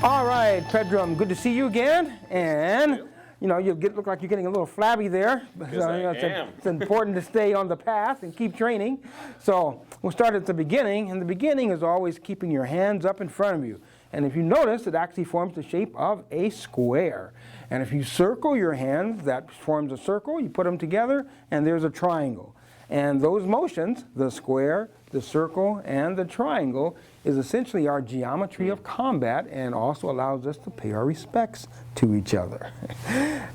All right, Pedram, good to see you again. And you know, look like you're getting a little flabby there. Yes, I am. It's important to stay on the path and keep training. So we'll start at the beginning, and the beginning is always keeping your hands up in front of you. And if you notice, it actually forms the shape of a square. And if you circle your hands, that forms a circle. You put them together, and there's a triangle. And those motions, the square, the circle, and the triangle, is essentially our geometry of combat and also allows us to pay our respects to each other.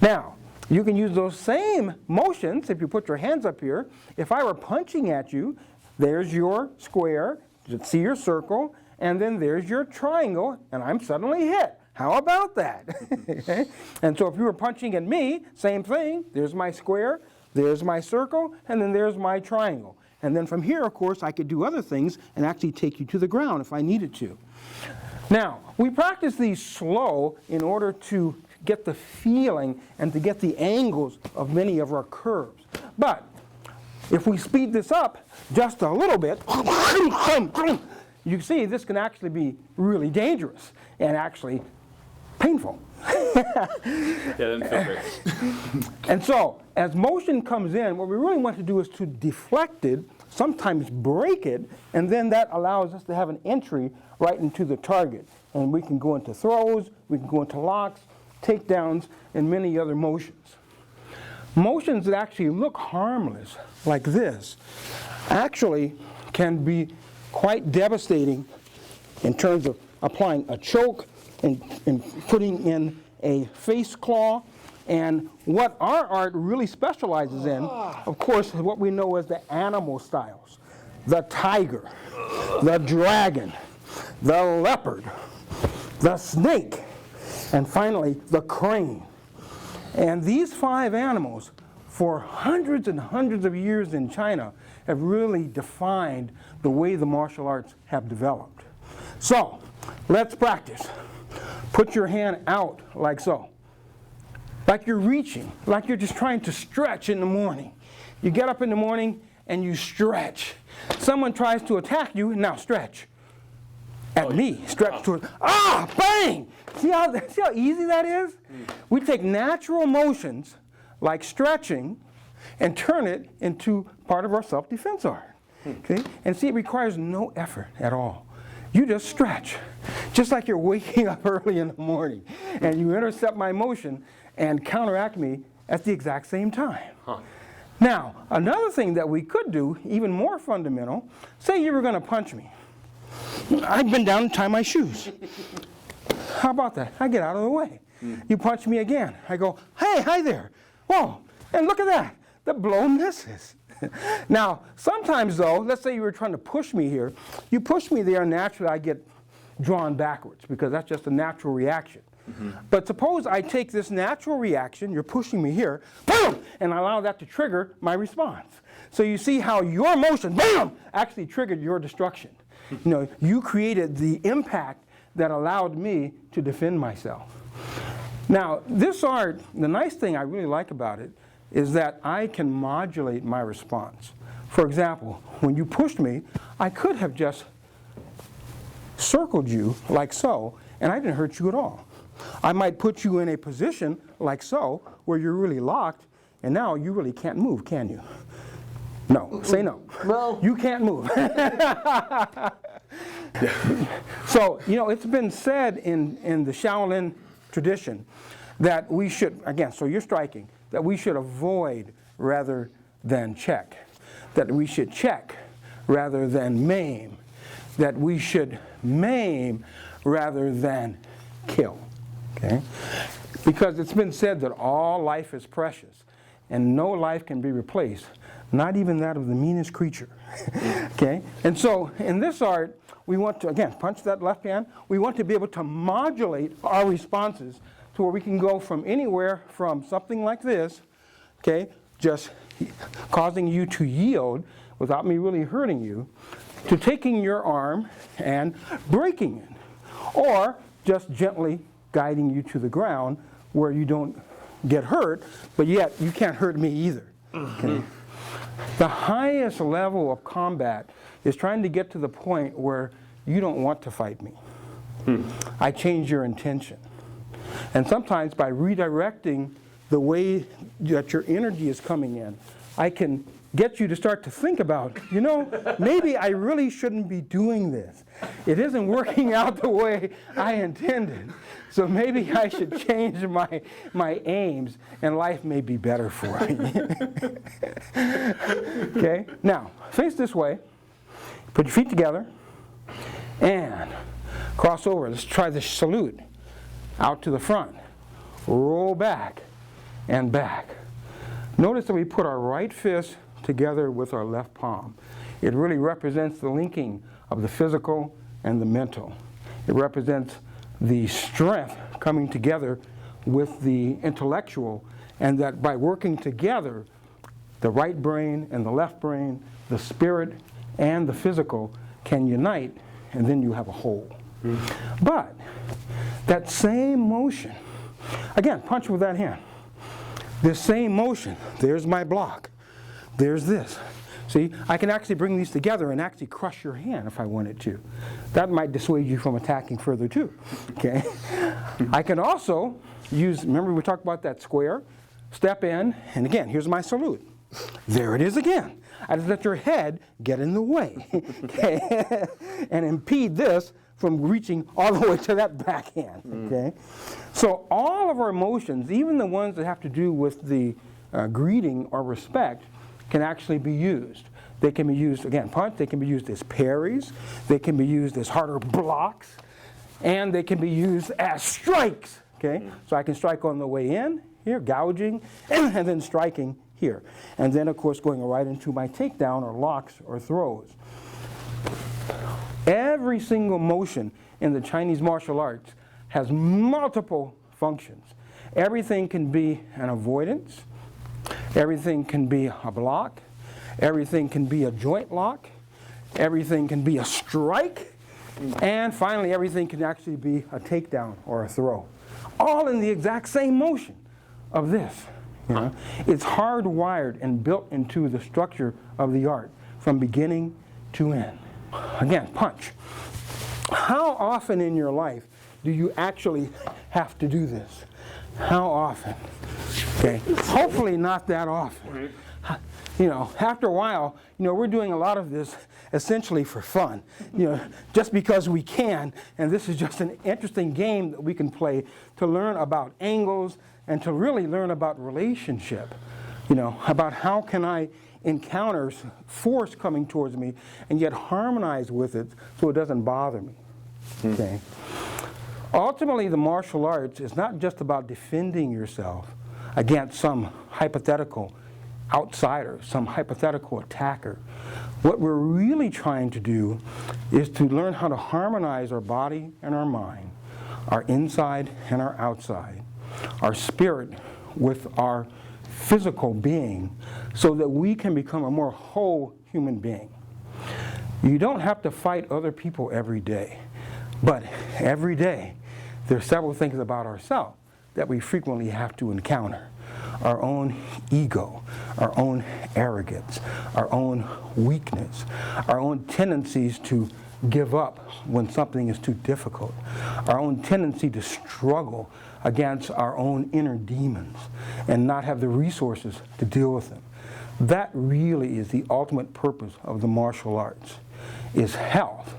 Now, you can use those same motions if you put your hands up here. If I were punching at you, there's your square, see your circle, and then there's your triangle, and I'm suddenly hit. How about that? Okay? And so if you were punching at me, same thing. There's my square, there's my circle, and then there's my triangle. And then from here, of course, I could do other things and actually take you to the ground if I needed to. Now, we practice these slow in order to get the feeling and to get the angles of many of our curves. But if we speed this up just a little bit, you see this can actually be really dangerous and actually painful. Yeah, it didn't feel great. And so, as motion comes in, what we really want to do is to deflect it, sometimes break it, and then that allows us to have an entry right into the target. And we can go into throws, we can go into locks, takedowns, and many other motions. Motions that actually look harmless, like this, actually can be quite devastating in terms of applying a choke and putting in a face claw. And what our art really specializes in, of course, is what we know as the animal styles. The tiger, the dragon, the leopard, the snake, and finally the crane. And these 5 animals, for hundreds and hundreds of years in China, have really defined the way the martial arts have developed. So, let's practice. Put your hand out like so. Like you're reaching, like you're just trying to stretch in the morning. You get up in the morning and you stretch. Someone tries to attack you, now stretch. At me, stretch toward, bang! See how easy that is? We take natural motions like stretching and turn it into part of our self-defense art. Okay? And see, it requires no effort at all. You just stretch, just like you're waking up early in the morning, and you intercept my motion and counteract me at the exact same time. Now, another thing that we could do, even more fundamental, say you were going to punch me. I've been down to tie my shoes. How about that? I get out of the way. You punch me again. I go, hey, hi there. Whoa, and look at that. The blow misses. Now, sometimes though, let's say you were trying to push me here. You push me there, and naturally I get drawn backwards because that's just a natural reaction. But suppose I take this natural reaction, you're pushing me here, boom, and I allow that to trigger my response. So you see how your motion, boom, actually triggered your destruction. You know, you created the impact that allowed me to defend myself. Now, this art, the nice thing I really like about it is that I can modulate my response. For example, when you pushed me, I could have just circled you like so, and I didn't hurt you at all. I might put you in a position like so, where you're really locked, and now you really can't move, can you? No, say no. No. You can't move. So, you know, it's been said in the Shaolin tradition that we should, again, so you're striking, that we should avoid rather than check, that we should check rather than maim, that we should maim rather than kill. Okay? Because it's been said that all life is precious and no life can be replaced, not even that of the meanest creature. Okay? And so in this art, we want to, again, punch that left hand. We want to be able to modulate our responses to where we can go from anywhere from something like this, okay, just causing you to yield without me really hurting you, to taking your arm and breaking it, or just gently guiding you to the ground where you don't get hurt, but yet you can't hurt me either. Okay? The highest level of combat is trying to get to the point where you don't want to fight me. I change your intention. And sometimes by redirecting the way that your energy is coming in, I can get you to start to think about, you know, maybe I really shouldn't be doing this. It isn't working out the way I intended. So maybe I should change my aims and life may be better for me. Okay? Now, face this way. Put your feet together and cross over. Let's try the salute. Out to the front. Roll back and back. Notice that we put our right fist together with our left palm. It really represents the linking of the physical and the mental. It represents the strength coming together with the intellectual, and that by working together, the right brain and the left brain, the spirit and the physical can unite, and then you have a whole. But that same motion, again, punch with that hand. This same motion, there's my block. There's this. See, I can actually bring these together and actually crush your hand if I wanted to. That might dissuade you from attacking further too. Okay? I can also use, remember we talked about that square? Step in, and again, here's my salute. There it is again. I just let your head get in the way. Okay? And impede this from reaching all the way to that backhand. Okay? So all of our emotions, even the ones that have to do with the greeting or respect, can actually be used. They can be used, again, punch, they can be used as parries, they can be used as harder blocks, and they can be used as strikes. Okay? So I can strike on the way in, here, gouging, and then striking here. And then, of course, going right into my takedown or locks or throws. Every single motion in the Chinese martial arts has multiple functions. Everything can be an avoidance. Everything can be a block. Everything can be a joint lock. Everything can be a strike. And finally, everything can actually be a takedown or a throw. All in the exact same motion of this. You know? It's hardwired and built into the structure of the art from beginning to end. Again, punch. How often in your life do you actually have to do this? How often? Okay. Hopefully not that often. You know, after a while, you know, we're doing a lot of this essentially for fun. You know, just because we can, and this is just an interesting game that we can play to learn about angles and to really learn about relationship. You know, about how can I encounter force coming towards me and yet harmonize with it so it doesn't bother me. Okay. Ultimately, the martial arts is not just about defending yourself against some hypothetical outsider, some hypothetical attacker. What we're really trying to do is to learn how to harmonize our body and our mind, our inside and our outside, our spirit with our physical being, so that we can become a more whole human being. You don't have to fight other people every day, but every day there are several things about ourselves that we frequently have to encounter. Our own ego, our own arrogance, our own weakness, our own tendencies to give up when something is too difficult, our own tendency to struggle against our own inner demons and not have the resources to deal with them. That really is the ultimate purpose of the martial arts, is health,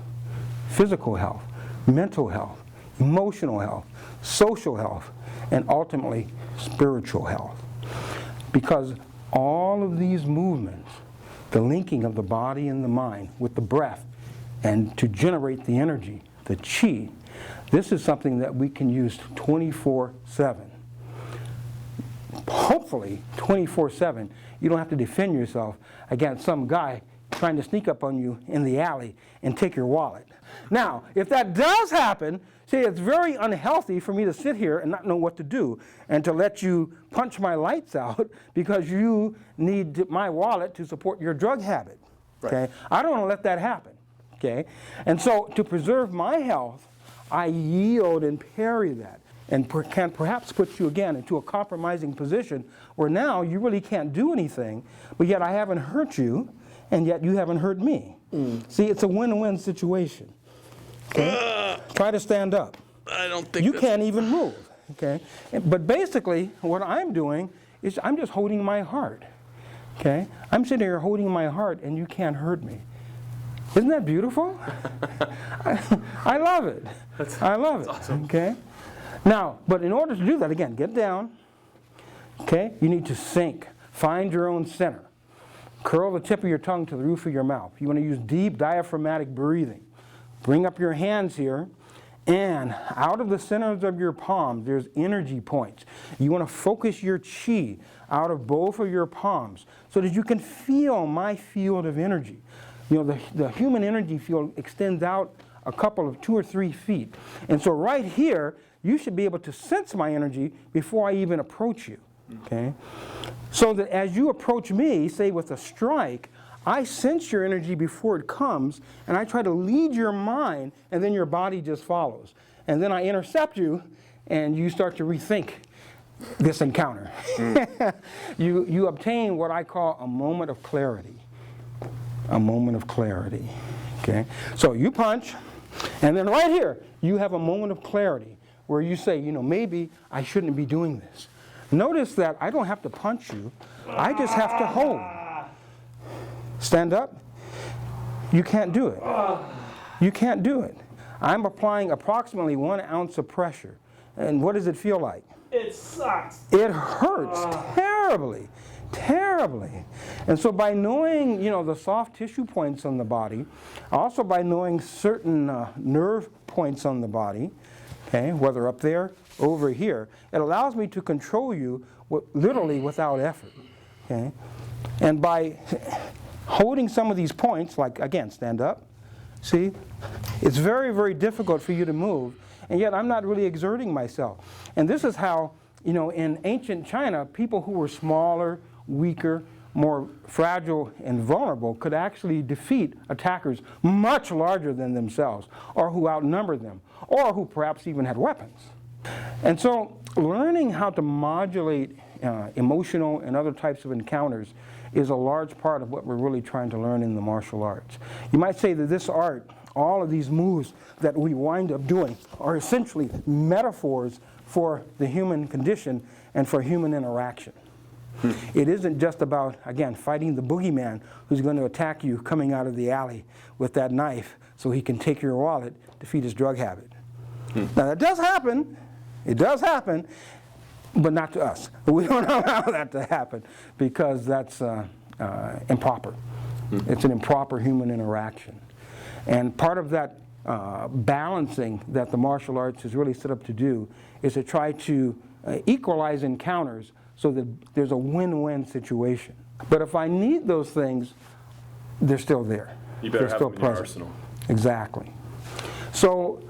physical health, mental health, emotional health, social health, and ultimately spiritual health. Because all of these movements, the linking of the body and the mind with the breath, and to generate the energy, the chi, this is something that we can use 24/7. Hopefully 24/7, you don't have to defend yourself against some guy trying to sneak up on you in the alley and take your wallet. Now, if that does happen, see, it's very unhealthy for me to sit here and not know what to do and to let you punch my lights out because you need my wallet to support your drug habit. Okay? Right. I don't want to let that happen. Okay? And so to preserve my health, I yield and parry that, and can perhaps put you again into a compromising position where now you really can't do anything, but yet I haven't hurt you, and yet you haven't hurt me. See, it's a win-win situation. Okay? Try to stand up. I don't think You can't even move. Okay? But basically, what I'm doing is I'm just holding my heart. Okay? I'm sitting here holding my heart, and you can't hurt me. Isn't that beautiful? I love it. I love it. Awesome. Okay? Now, but in order to do that, again, get down. Okay? You need to sink. Find your own center. Curl the tip of your tongue to the roof of your mouth. You want to use deep diaphragmatic breathing. Bring up your hands here, and out of the centers of your palms, there's energy points. You want to focus your chi out of both of your palms so that you can feel my field of energy. You know, the human energy field extends out a couple of 2 or 3 feet. And so right here, you should be able to sense my energy before I even approach you. Okay? So that as you approach me, say with a strike, I sense your energy before it comes, and I try to lead your mind, and then your body just follows. And then I intercept you, and you start to rethink this encounter. You obtain what I call a moment of clarity. A moment of clarity. Okay? So you punch, and then right here, you have a moment of clarity where you say, you know, maybe I shouldn't be doing this. Notice that I don't have to punch you. I just have to hold. Stand up. You can't do it. You can't do it. I'm applying approximately 1 ounce of pressure. And what does it feel like? It sucks. It hurts terribly, terribly. And so by knowing, you know, the soft tissue points on the body, also by knowing certain nerve points on the body, okay, whether up there, over here, it allows me to control you literally without effort. Okay? And by holding some of these points, like again, stand up, see? It's very, very difficult for you to move, and yet I'm not really exerting myself. And this is how, you know, in ancient China, people who were smaller, weaker, more fragile and vulnerable could actually defeat attackers much larger than themselves, or who outnumbered them, or who perhaps even had weapons. And so learning how to modulate emotional and other types of encounters is a large part of what we're really trying to learn in the martial arts. You might say that this art, all of these moves that we wind up doing, are essentially metaphors for the human condition and for human interaction. It isn't just about, again, fighting the boogeyman who's going to attack you coming out of the alley with that knife so he can take your wallet to feed his drug habit. Now that does happen. It does happen, but not to us. We don't allow that to happen because that's improper. It's an improper human interaction. And part of that balancing that the martial arts is really set up to do is to try to equalize encounters so that there's a win-win situation. But if I need those things, they're still there. You better they're have still them in your present. arsenal. Exactly. So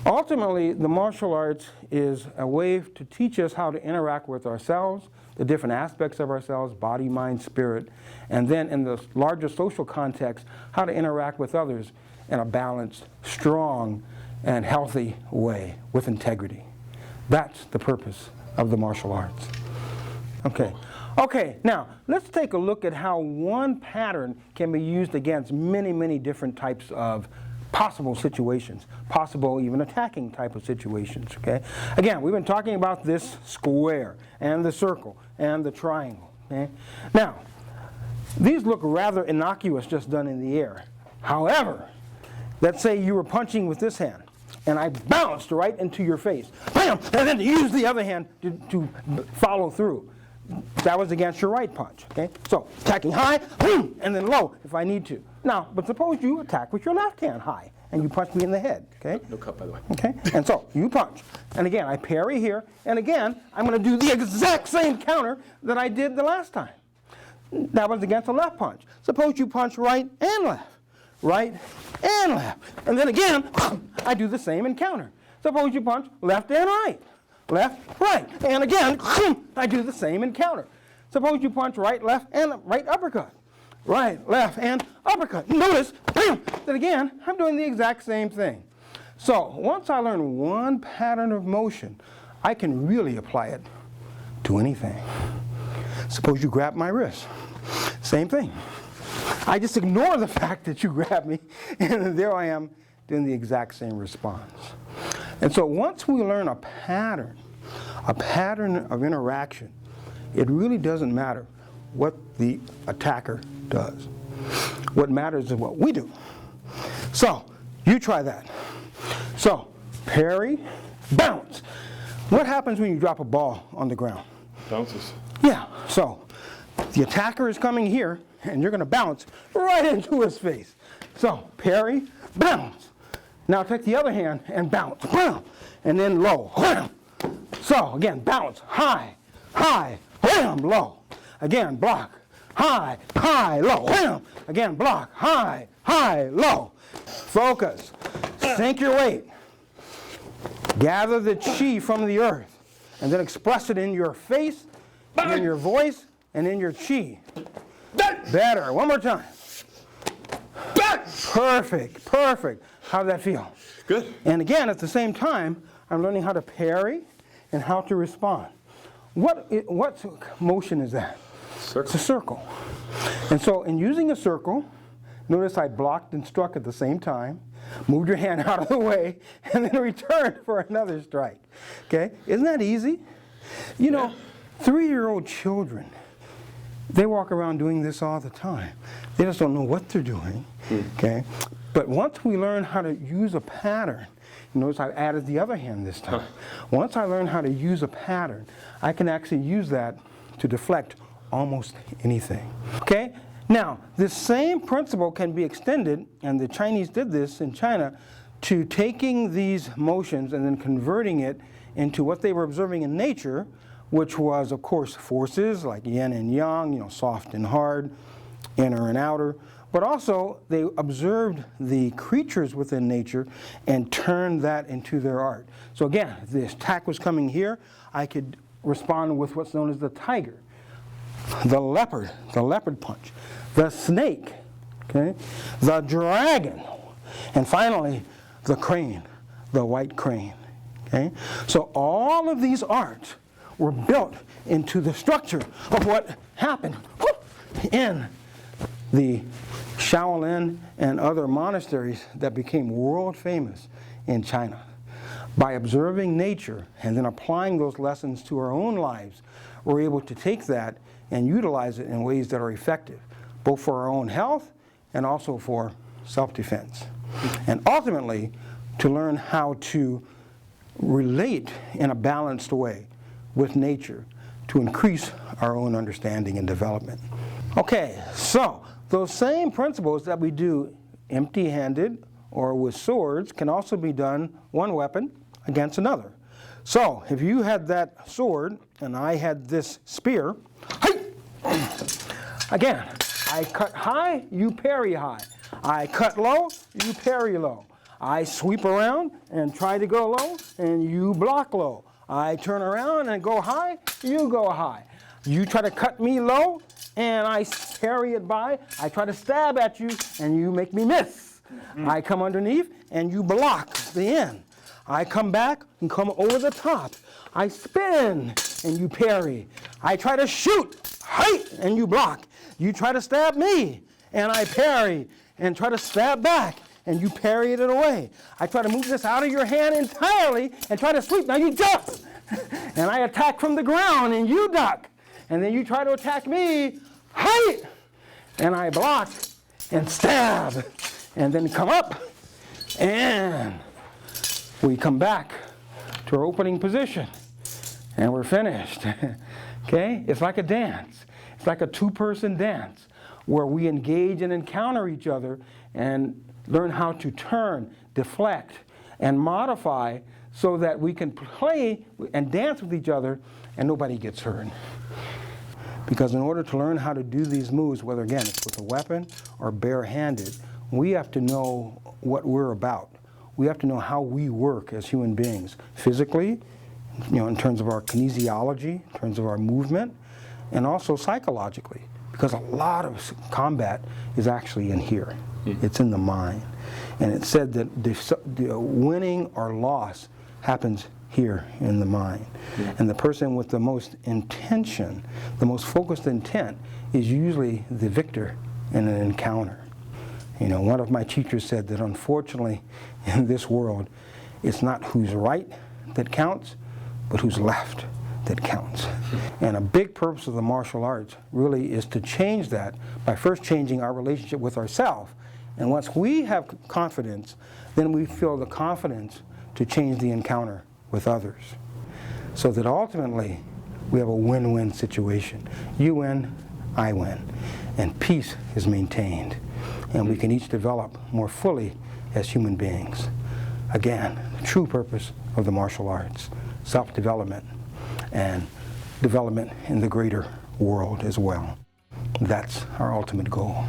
ultimately, the martial arts is a way to teach us how to interact with ourselves, the different aspects of ourselves, body, mind, spirit, and then in the larger social context, how to interact with others in a balanced, strong, and healthy way with integrity. That's the purpose of the martial arts. Okay. Okay, now let's take a look at how one pattern can be used against many, many different types of possible situations, possible even attacking type of situations, okay? Again, we've been talking about this square and the circle and the triangle, okay? Now, these look rather innocuous just done in the air. However, let's say you were punching with this hand and I bounced right into your face, bam, and then use the other hand to follow through. That was against your right punch, okay? So, attacking high, boom, and then low if I need to. Now, but suppose you attack with your left hand high, and you punch me in the head, okay? No cut, by the way. Okay, and so, you punch. And again, I parry here, and again, I'm going to do the exact same counter that I did the last time. That was against a left punch. Suppose you punch right and left, and then again, I do the same encounter. Suppose you punch left and right. Left, right, and again, I do the same encounter. Suppose you punch right, left, and right uppercut. Right, left, and uppercut. Notice, bam, that again, I'm doing the exact same thing. So once I learn one pattern of motion, I can really apply it to anything. Suppose you grab my wrist. Same thing. I just ignore the fact that you grabbed me, and there I am then the exact same response. And so once we learn a pattern of interaction, it really doesn't matter what the attacker does. What matters is what we do. So, you try that. So, parry, bounce. What happens when you drop a ball on the ground? Bounces. Yeah, so the attacker is coming here, and you're going to bounce right into his face. So, parry, bounce. Now take the other hand and bounce, and then low. So, again, bounce, high, high, low. Again, block, high, high, low. Again, block, high, high, low. Focus. Sink your weight. Gather the chi from the earth, and then express it in your face, and in your voice, and in your chi. Better. One more time. Perfect, perfect. How did that feel? Good. And again, at the same time, I'm learning how to parry and how to respond. What motion is that? Circle. It's a circle. And so in using a circle, notice I blocked and struck at the same time, moved your hand out of the way, and then returned for another strike. Okay? Isn't that easy? You know, 3-year-old children, they walk around doing this all the time. They just don't know what they're doing. Okay? But once we learn how to use a pattern, notice I added the other hand this time. Once I learn how to use a pattern, I can actually use that to deflect almost anything. Okay? Now, this same principle can be extended, and the Chinese did this in China, to taking these motions and then converting it into what they were observing in nature, which was, of course, forces like yin and yang, you know, soft and hard, inner and outer. But also, they observed the creatures within nature and turned that into their art. So again, if the attack was coming here, I could respond with what's known as the tiger, the leopard punch, the snake, okay, the dragon, and finally, the crane, the white crane. Okay? So all of these arts were built into the structure of what happened in the Shaolin and other monasteries that became world famous in China. By observing nature and then applying those lessons to our own lives, we're able to take that and utilize it in ways that are effective, both for our own health and also for self-defense. And ultimately, to learn how to relate in a balanced way with nature to increase our own understanding and development. Okay, so those same principles that we do empty-handed or with swords can also be done one weapon against another. So if you had that sword and I had this spear, again, I cut high, you parry high. I cut low, you parry low. I sweep around and try to go low, and you block low. I turn around and go high, you go high. You try to cut me low, and I parry it by. I try to stab at you, and you make me miss. I come underneath, and you block the end. I come back and come over the top. I spin, and you parry. I try to shoot, and you block. You try to stab me, and I parry, and try to stab back, and you parry it away. I try to move this out of your hand entirely and try to sweep. Now you jump, and I attack from the ground, and you duck. And then you try to attack me, and I block and stab, and then come up, and we come back to our opening position, and we're finished. Okay? It's like a dance. It's like a two-person dance where we engage and encounter each other and learn how to turn, deflect, and modify so that we can play and dance with each other and nobody gets hurt. Because in order to learn how to do these moves, whether again it's with a weapon or barehanded, we have to know what we're about. We have to know how we work as human beings, physically, you know, in terms of our kinesiology, in terms of our movement, and also psychologically. Because a lot of combat is actually in here. It's in the mind. And it said that the winning or loss happens here in the mind. And the person with the most intention, the most focused intent, is usually the victor in an encounter. You know, one of my teachers said that unfortunately in this world, it's not who's right that counts, but who's left that counts. And a big purpose of the martial arts really is to change that by first changing our relationship with ourselves. And once we have confidence, then we feel the confidence to change the encounter with others. So that ultimately, we have a win-win situation. You win, I win. And peace is maintained. And we can each develop more fully as human beings. Again, the true purpose of the martial arts, self-development and development in the greater world as well. That's our ultimate goal.